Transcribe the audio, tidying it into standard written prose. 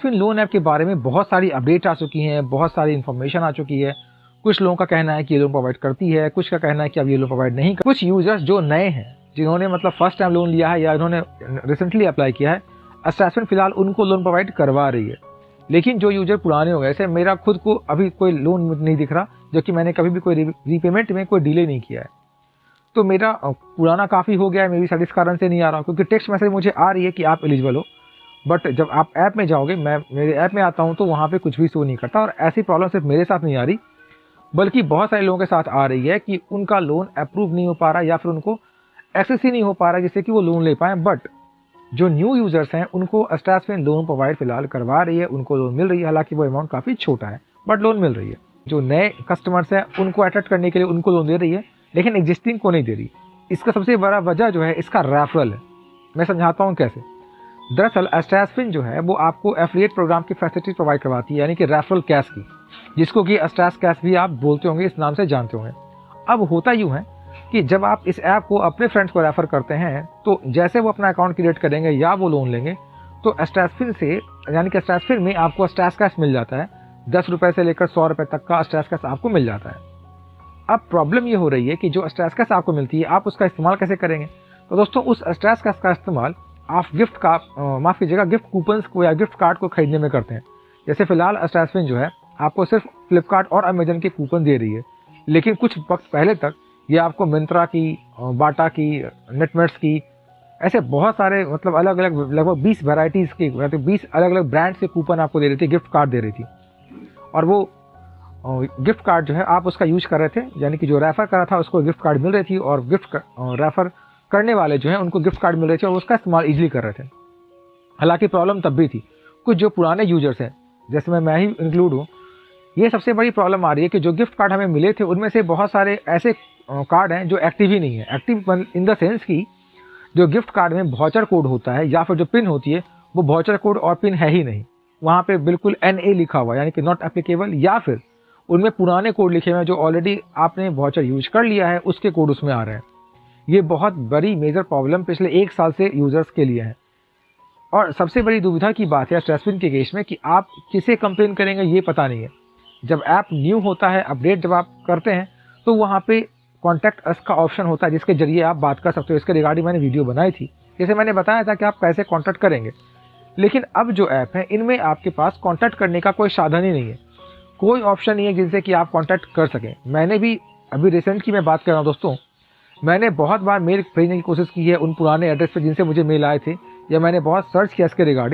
स्ट्रैशफिन loan app के बारे में बहुत सारी अपडेट आ चुकी हैं, बहुत सारी इन्फॉर्मेशन आ चुकी है। कुछ लोगों का कहना है कि ये लोन प्रोवाइड करती है, कुछ का कहना है कि अब ये लोन प्रोवाइड नहीं कर। कुछ यूजर्स जो नए हैं, जिन्होंने मतलब फर्स्ट टाइम लोन लिया है या इन्होंने रिसेंटली अप्लाई किया है, स्ट्रैशफिन फिलहाल उनको लोन प्रोवाइड करवा रही है। लेकिन जो यूजर पुराने हो गए, जैसे मेरा खुद को अभी कोई लोन नहीं दिख रहा, जो कि मैंने कभी भी कोई रीपेमेंट में कोई डिले नहीं किया है, तो मेरा पुराना काफ़ी हो गया है, मे बी शायद इस कारण से नहीं आ रहा, क्योंकि टेक्स्ट मैसेज मुझे आ रही है कि आप एलिजिबल हो, बट जब आप ऐप में जाओगे, मैं मेरे ऐप में आता हूँ तो वहाँ पे कुछ भी शो नहीं करता। और ऐसी प्रॉब्लम सिर्फ मेरे साथ नहीं आ रही, बल्कि बहुत सारे लोगों के साथ आ रही है कि उनका लोन अप्रूव नहीं हो पा रहा या फिर उनको एक्सेस ही नहीं हो पा रहा जिससे कि वो लोन ले पाएँ। बट जो न्यू यूजर्स हैं उनको स्ट्रैशफिन लोन प्रोवाइड फिलहाल करवा रही है, उनको लोन मिल रही है। हालांकि वो अमाउंट काफ़ी छोटा है, बट लोन मिल रही है। जो नए कस्टमर्स हैं उनको अट्रैक्ट करने के लिए उनको लोन दे रही है, लेकिन एग्जिस्टिंग को नहीं दे रही। इसका सबसे बड़ा वजह जो है इसका रेफरल है। मैं समझाता हूँ कैसे। दरअसल स्ट्रैशफिन जो है वो आपको एफिलिएट प्रोग्राम की फैसिलिटी प्रोवाइड करवाती है, यानी कि रेफरल कैश की, जिसको कि स्ट्रैश कैश भी आप बोलते होंगे, इस नाम से जानते होंगे। अब होता यूँ है कि जब आप इस ऐप को अपने फ्रेंड्स को रेफर करते हैं, तो जैसे वो अपना अकाउंट क्रिएट करेंगे या वो लोन लेंगे, तो स्ट्रैशफिन से, यानी कि स्ट्रैशफिन में आपको स्ट्रैश कैश मिल जाता है। 10 रुपये से लेकर 100 रुपये तक का स्ट्रैश कैश आपको मिल जाता है। अब प्रॉब्लम ये हो रही है कि जो स्ट्रैश कैश आपको मिलती है, आप उसका इस्तेमाल कैसे करेंगे? तो दोस्तों, उस स्ट्रैश कैश का इस्तेमाल आप गिफ्ट कूपन्स को या गिफ्ट कार्ड को खरीदने में करते हैं। जैसे फिलहाल स्ट्रैशफिन जो है आपको सिर्फ फ्लिपकार्ट और अमेजन के कूपन दे रही है, लेकिन कुछ वक्त पहले तक ये आपको मिंत्रा की, बाटा की, नेटमेट्स की, ऐसे बहुत सारे मतलब अलग अलग लगभग 20 वैरायटीज़ के, मतलब 20 अलग अलग ब्रांड्स के कूपन आपको दे रही थी, गिफ्ट कार्ड दे रही थी। और वो गिफ्ट कार्ड जो है आप उसका यूज कर रहे थे, यानी कि जो रेफ़र कर रहा था उसको गिफ्ट कार्ड मिल रही थी, और रेफ़र करने वाले जो हैं उनको गिफ्ट कार्ड मिल रहे थे और उसका इस्तेमाल ईजिली कर रहे थे। हालांकि प्रॉब्लम तब भी थी, कुछ जो पुराने यूजर्स हैं, जैसे मैं ही इंक्लूड हूँ, ये सबसे बड़ी प्रॉब्लम आ रही है कि जो गिफ्ट कार्ड हमें मिले थे उनमें से बहुत सारे ऐसे कार्ड हैं जो एक्टिव ही नहीं है। एक्टिव इन द सेंस कि जो गिफ्ट कार्ड में वाउचर कोड होता है या फिर जो पिन होती है, वो वाउचर कोड और पिन है ही नहीं। वहाँ पे बिल्कुल NA लिखा हुआ, यानी कि नॉट एप्लीकेबल, या फिर उनमें पुराने कोड लिखे हुए हैं जो ऑलरेडी आपने वाउचर यूज कर लिया है, उसके कोड उसमें आ रहे हैं। ये बहुत बड़ी मेजर प्रॉब्लम पिछले 1 साल से यूजर्स के लिए है। और सबसे बड़ी दुविधा की बात है स्ट्रैशफिन के केस में कि आप किसे कंप्लेन करेंगे ये पता नहीं है। जब ऐप न्यू होता है, अपडेट जब आप करते हैं, तो वहाँ पे कॉन्टैक्ट अस का ऑप्शन होता है जिसके जरिए आप बात कर सकते हो। इसके रिगार्डिंग मैंने वीडियो बनाई थी, जैसे मैंने बताया था कि आप कैसे कॉन्टैक्ट करेंगे। लेकिन अब जो ऐप है इनमें आपके पास कॉन्टैक्ट करने का कोई साधन ही नहीं है, कोई ऑप्शन नहीं है जिनसे कि आप कॉन्टैक्ट कर सकें। मैंने भी अभी रिसेंट की मैं बात कर रहा हूँ दोस्तों, मैंने बहुत बार मेल भेजने की कोशिश की है उन पुराने एड्रेस पर जिनसे मुझे मेल आए थे, या मैंने बहुत सर्च किया इसके रिगार्डिंग,